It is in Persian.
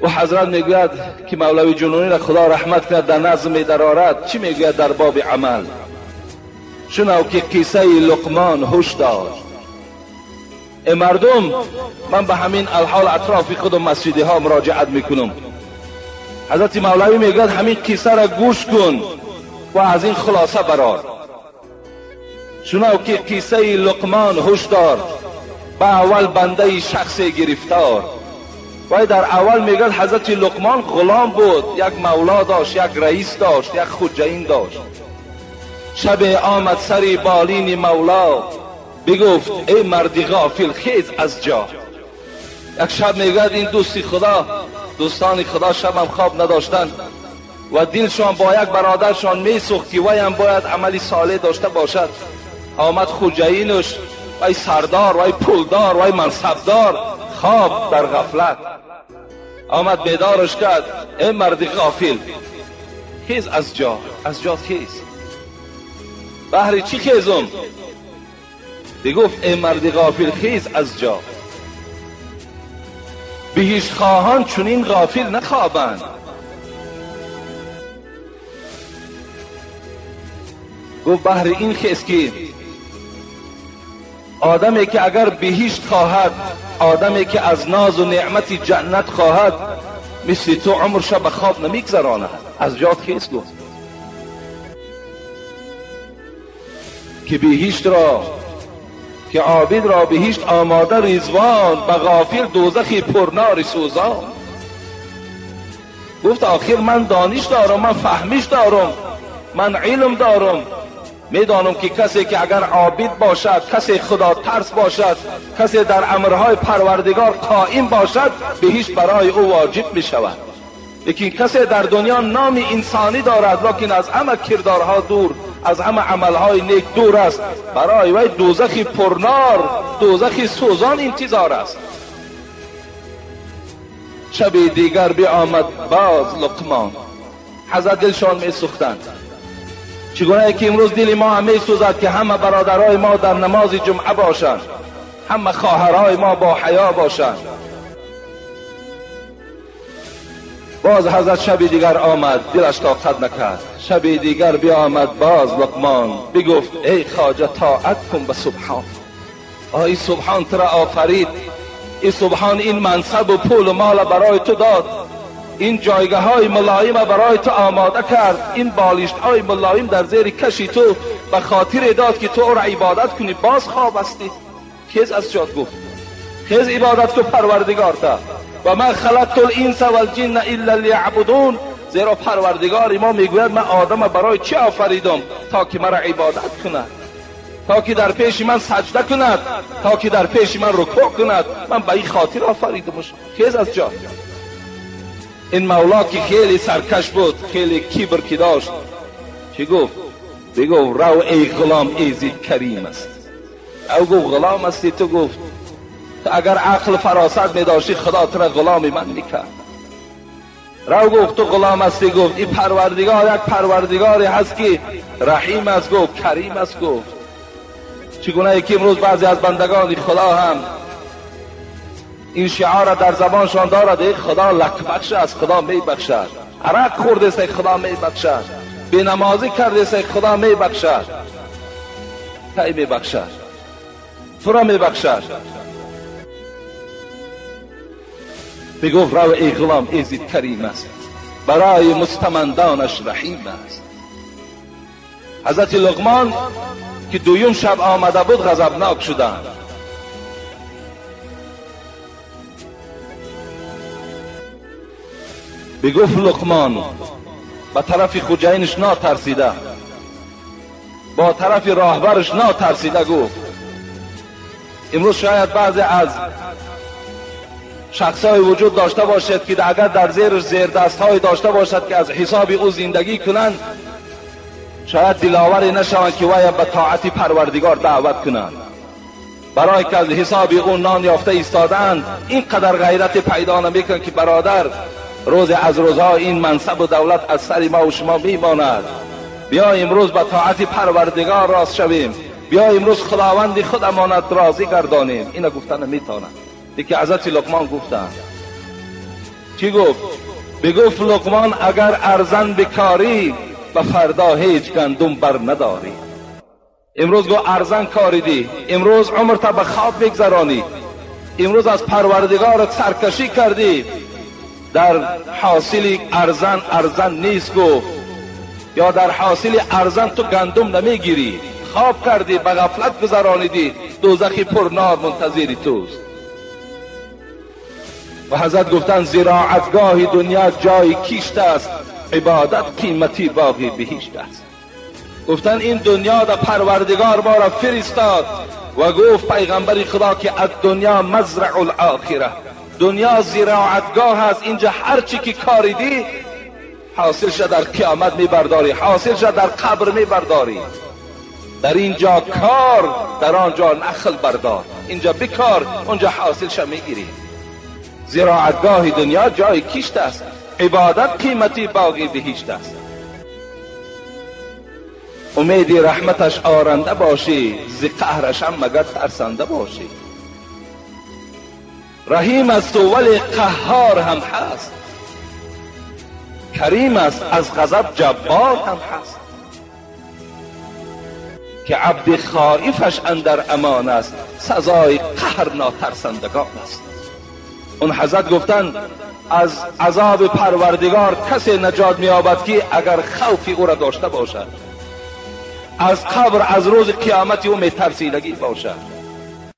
و حضرت میگوید که مولوی جنونی را خدا رحمت کرد در نظم می‌درآرد، چی میگوید در باب عمل؟ شنو که قصه لقمان هوش داشت. ای مردم، من به همین الحال اطراف خود مسجدی ها مراجعت میکنم. حضرت مولوی میگوید همین قصه را گوش کن و از این خلاصه برآر. شنو که قصه لقمان هوش دار، به اول بنده شخص گرفتار. و در اول میگوید حضرت لقمان غلام بود، یک مولا داشت، یک رئیس داشت، یک خجین داشت. شب آمد سری بالین مولا، بگفت ای مردی غافل خیز از جا. یک شب میگوید این دوستان خدا شبم خواب نداشتند و دلشان با یک برادرشان میسوخت که وی هم باید عملی صالح داشته باشد. آمد خجینش، وی سردار، وی پولدار، وی منصبدار، خواب در غفلت. آمد بیدارش کرد، ای مردی غافل خیز از جا خیز. بهر چی خیزم؟ گفت ای مردی غافل خیز از جا. بهشت خواهان چنین غافل نخوابند. گفت بهر این خیز که آدمی که اگر بهشت خواهد، آدمی که از ناز و نعمت جنت خواهد، مثل تو عمرش به خواب نمیگذراند. از جات خیز. گفت که بهشت را، که عابد را بهشت آماده رضوان، به غافل دوزخی پرنار سوزان. گفت آخر من دانش دارم، من فهمش دارم، من علم دارم. میدانم که کسی که اگر عابد باشد، کسی خدا ترس باشد، کسی در امرهای پروردگار قائم باشد، بهشت برای او واجب می شود. لیکن کسی در دنیا نام انسانی دارد لکن از همه کردارها دور، از همه عملهای نیک دور است، برای وی دوزخی پرنار، دوزخی سوزان انتظار است. شب دیگر بیامد باز لقمان. حضرت دلشان می سوختند. چگونه که امروز دل ما هم می سوزد که همه برادرای ما در نماز جمعه باشند، همه خواهرای ما با حیا باشند. باز حضرت شب دیگر آمد، دلش طاقت نکرد. شب دیگر بیامد باز لقمان، بگفت ای خواجه طاعت کن به سبحان. ای سبحان ترا آفرید، ای سبحان این منصب و پول و مال برای تو داد، این جایگاه های ملایم برای تو آماده کرد، این بالشت های ملایم در زیر کشی تو به خاطر داد که تو او را عبادت کنی. باز خواب هستی. خیز از جات. گفت خیز عبادت کو پروردگار تا. و من خلقت الانس والجن الا لیعبدون. زیرا پروردگار ما میگوید من آدم برای چی آفریدم؟ تا که مرا عبادت کند، تا که در پیش من سجده کند، تا که در پیش من رکوع کند. من به این خاطر آفریدمش. خیز از جا. این مولا که خیلی سرکش بود، خیلی کبر که داشت، چی گفت؟ بگو رو ای غلام ایزید کریم است. او گفت غلام هستی تو؟ گفت تو اگر عقل فراست می داشتی خدا تو را غلام من میکرد. رو گفت تو غلام هستی؟ گفت این پروردگار یک پروردگاری هست که رحیم است. گفت کریم است. گفت چگونه که امروز بعضی از بندگان خدا هم این شعار در زبانشان دارد، ای خدا لک بخش است، خدا می بخشد. عرق خورده است خدا می بخشد. بی نمازی کرده است خدا می بخشد. کی می بخشد؟ تو را می بخشد. بگفت رو ای غلام ایزید کریم است، برای مستمندانش رحیم است. حضرت لقمان که دویم شب آمده بود غضبناک شدند. بگفت لقمان با طرف خجینش ناترسیده، با طرف راهبرش ناترسیده گفت امروز شاید بعضی از شخصای وجود داشته باشد که اگر در زیر دست های داشته باشد که از حساب او زندگی کنند، شاید دلاوری نشوند که وی به طاعت پروردگار دعوت کنند. برای که از حساب او نان یافته ایستادند، اینقدر غیرت پیدا نمیکنند که برادر روز از روزها این منصب و دولت از سر ما و شما میماند. بیا امروز به طاعت پروردگار راست شویم، بیا امروز خداوند خود امانت راضی گردانیم. اینا گفتن نمیتونند. دیگه حضرت لقمان گفتند چی گفت؟ بگفت لقمان اگر ارزن بکاری و فردا هیچ گندم بر نداری. امروز گو ارزن کاریدی، امروز عمرت به خواب بگذرانی، امروز از پروردگارت سرکشی کردی، در حاصل ارزن نیست گفت، یا در حاصل ارزن تو گندم نمیگیری، خواب کردی، به غفلت گذرانیدی، دوزخی پرنار منتظر توست. و حضرت گفتن زراعتگاه دنیا جای کیشت است، عبادت قیمتی باقی بهشت است. گفتن این دنیا در پروردگار ما را فرستاد و گفت پیغمبر خدا که از دنیا مزرع الاخره، دنیا زراعتگاه است، اینجا هر چی که کاریدی حاصلش در قیامت میبرداری، حاصلش در قبر میبرداری. در اینجا کار، در آنجا نخل بردار، اینجا بکار، اونجا حاصلش میگیری. زراعتگاه دنیا جای کیشت است، عبادت قیمتی باقی بهشت است. امید رحمتش آرنده باشی، ز قهرش هم مگر ترسنده باشی. رحیم است ولی قهار هم هست، کریم است از غضب جبار هم هست. که عبد خائفش اندر امان است، سزای قهر ناترسندگان است. اون حضرت گفتند از عذاب پروردگار کسی نجات می‌یابد که اگر خوفی او را داشته باشد، از قبر از روز قیامت او میترسیدگی باشد.